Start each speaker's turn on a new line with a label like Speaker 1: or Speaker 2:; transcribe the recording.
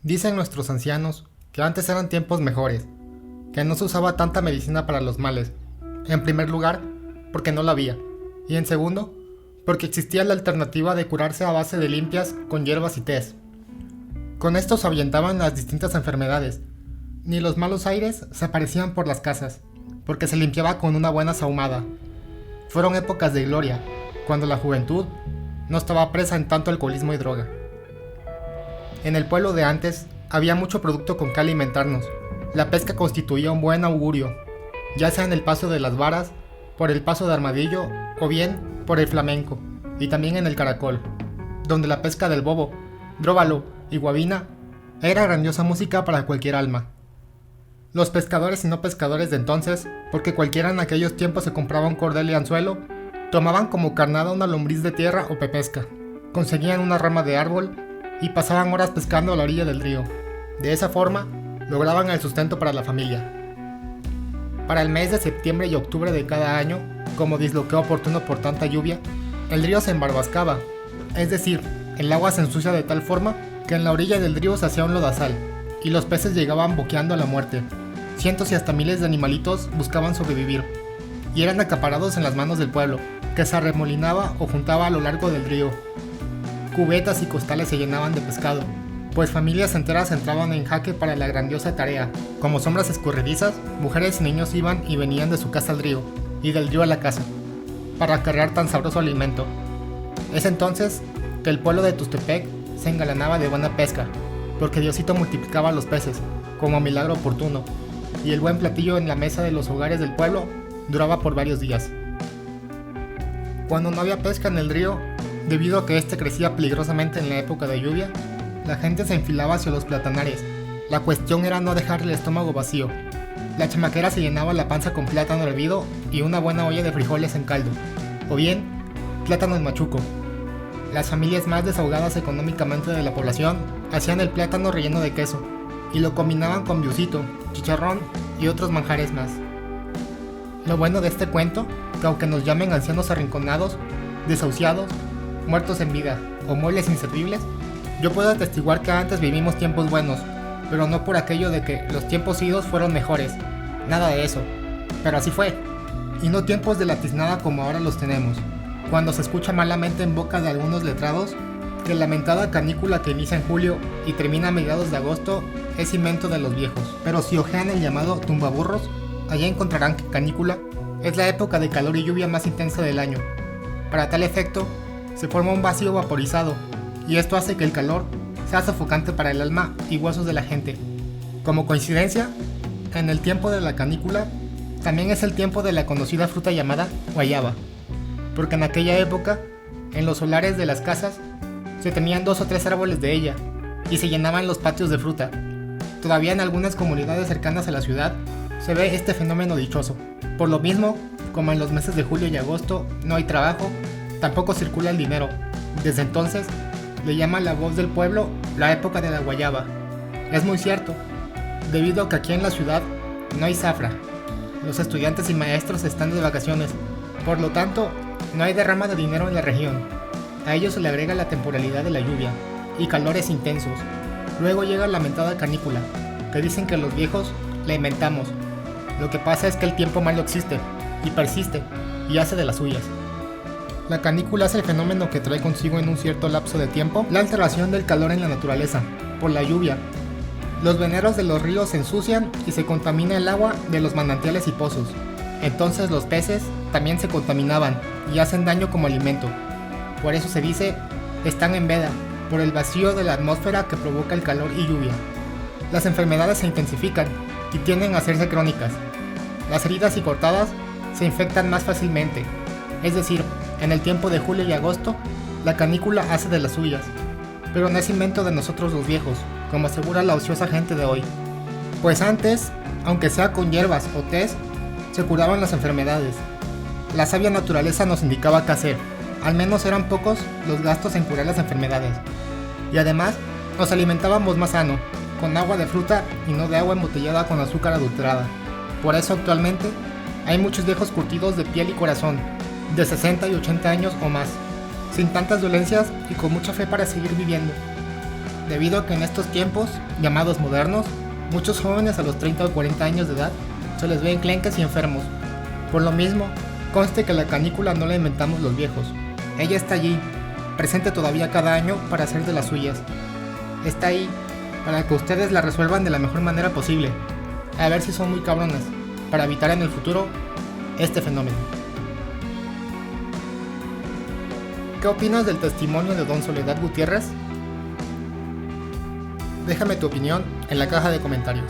Speaker 1: Dicen nuestros ancianos que antes eran tiempos mejores, que no se usaba tanta medicina para los males. En primer lugar, porque no la había, y en segundo, porque existía la alternativa de curarse a base de limpias con hierbas y tés. Con esto se ahuyentaban las distintas enfermedades, ni los malos aires se aparecían por las casas, porque se limpiaba con una buena sahumada. Fueron épocas de gloria, cuando la juventud no estaba presa en tanto alcoholismo y droga. En el pueblo de antes había mucho producto con que alimentarnos. La pesca constituía un buen augurio, ya sea en el paso de las varas, por el paso de armadillo o bien por el flamenco, y también en el caracol, donde la pesca del bobo, dróbalo y guabina era grandiosa música para cualquier alma. Los pescadores y no pescadores de entonces, porque cualquiera en aquellos tiempos se compraba un cordel y anzuelo, tomaban como carnada una lombriz de tierra o pepesca, conseguían una rama de árbol y pasaban horas pescando a la orilla del río. De esa forma, lograban el sustento para la familia. Para el mes de septiembre y octubre de cada año, como disloqué oportuno por tanta lluvia, el río se embarbascaba, es decir, el agua se ensucia de tal forma que en la orilla del río se hacía un lodazal, y los peces llegaban boqueando a la muerte. Cientos y hasta miles de animalitos buscaban sobrevivir, y eran acaparados en las manos del pueblo, que se arremolinaba o juntaba a lo largo del río. Cubetas y costales se llenaban de pescado, pues familias enteras entraban en jaque para la grandiosa tarea. Como sombras escurridizas, mujeres y niños iban y venían de su casa al río, y del río a la casa, para acarrear tan sabroso alimento. Es entonces que el pueblo de Tustepec se engalanaba de buena pesca, porque Diosito multiplicaba los peces, como milagro oportuno, y el buen platillo en la mesa de los hogares del pueblo duraba por varios días. Cuando no había pesca en el río, debido a que este crecía peligrosamente en la época de lluvia, la gente se enfilaba hacia los platanares. La cuestión era no dejar el estómago vacío. La chamaquera se llenaba la panza con plátano hervido y una buena olla de frijoles en caldo, o bien, plátano en machuco. Las familias más desahogadas económicamente de la población hacían el plátano relleno de queso y lo combinaban con biucito, chicharrón y otros manjares más. Lo bueno de este cuento, que aunque nos llamen ancianos arrinconados, desahuciados, muertos en vida o muebles inservibles, yo puedo atestiguar que antes vivimos tiempos buenos, pero no por aquello de que los tiempos idos fueron mejores, nada de eso, pero así fue, y no tiempos de la tiznada como ahora los tenemos, cuando se escucha malamente en boca de algunos letrados que la lamentada canícula que inicia en julio y termina a mediados de agosto es invento de los viejos. Pero si hojean el llamado tumbaburros, allá encontrarán que canícula es la época de calor y lluvia más intensa del año. Para tal efecto, se forma un vacío vaporizado, y esto hace que el calor sea sofocante para el alma y huesos de la gente. Como coincidencia, en el tiempo de la canícula, también es el tiempo de la conocida fruta llamada guayaba, porque en aquella época, en los solares de las casas, se tenían 2 o 3 árboles de ella, y se llenaban los patios de fruta. Todavía en algunas comunidades cercanas a la ciudad, se ve este fenómeno dichoso. Por lo mismo, como en los meses de julio y agosto no hay trabajo, tampoco circula el dinero. Desde entonces, le llaman la voz del pueblo la época de la guayaba. Es muy cierto, debido a que aquí en la ciudad no hay zafra. Los estudiantes y maestros están de vacaciones, por lo tanto, no hay derrama de dinero en la región. A ello se le agrega la temporalidad de la lluvia y calores intensos. Luego llega la lamentada canícula, que dicen que los viejos la inventamos. Lo que pasa es que el tiempo malo existe, y persiste, y hace de las suyas. La canícula es el fenómeno que trae consigo en un cierto lapso de tiempo la alteración del calor en la naturaleza, por la lluvia. Los veneros de los ríos se ensucian y se contamina el agua de los manantiales y pozos. Entonces los peces también se contaminaban y hacen daño como alimento. Por eso se dice, están en veda, por el vacío de la atmósfera que provoca el calor y lluvia. Las enfermedades se intensifican y tienden a hacerse crónicas. Las heridas y cortadas se infectan más fácilmente. Es decir, en el tiempo de julio y agosto, la canícula hace de las suyas. Pero no es invento de nosotros los viejos, como asegura la ociosa gente de hoy. Pues antes, aunque sea con hierbas o tés, se curaban las enfermedades. La sabia naturaleza nos indicaba qué hacer. Al menos eran pocos los gastos en curar las enfermedades. Y además, nos alimentábamos más sano, con agua de fruta y no de agua embotellada con azúcar adulterada. Por eso actualmente, hay muchos viejos curtidos de piel y corazón, de 60 y 80 años o más, sin tantas dolencias y con mucha fe para seguir viviendo. Debido a que en estos tiempos, llamados modernos, muchos jóvenes a los 30 o 40 años de edad se les ve enclenques y enfermos. Por lo mismo, conste que la canícula no la inventamos los viejos. Ella está allí, presente todavía cada año para hacer de las suyas. Está ahí, para que ustedes la resuelvan de la mejor manera posible. A ver si son muy cabronas, para evitar en el futuro este fenómeno. ¿Qué opinas del testimonio de Don Soledad Gutiérrez? Déjame tu opinión en la caja de comentarios.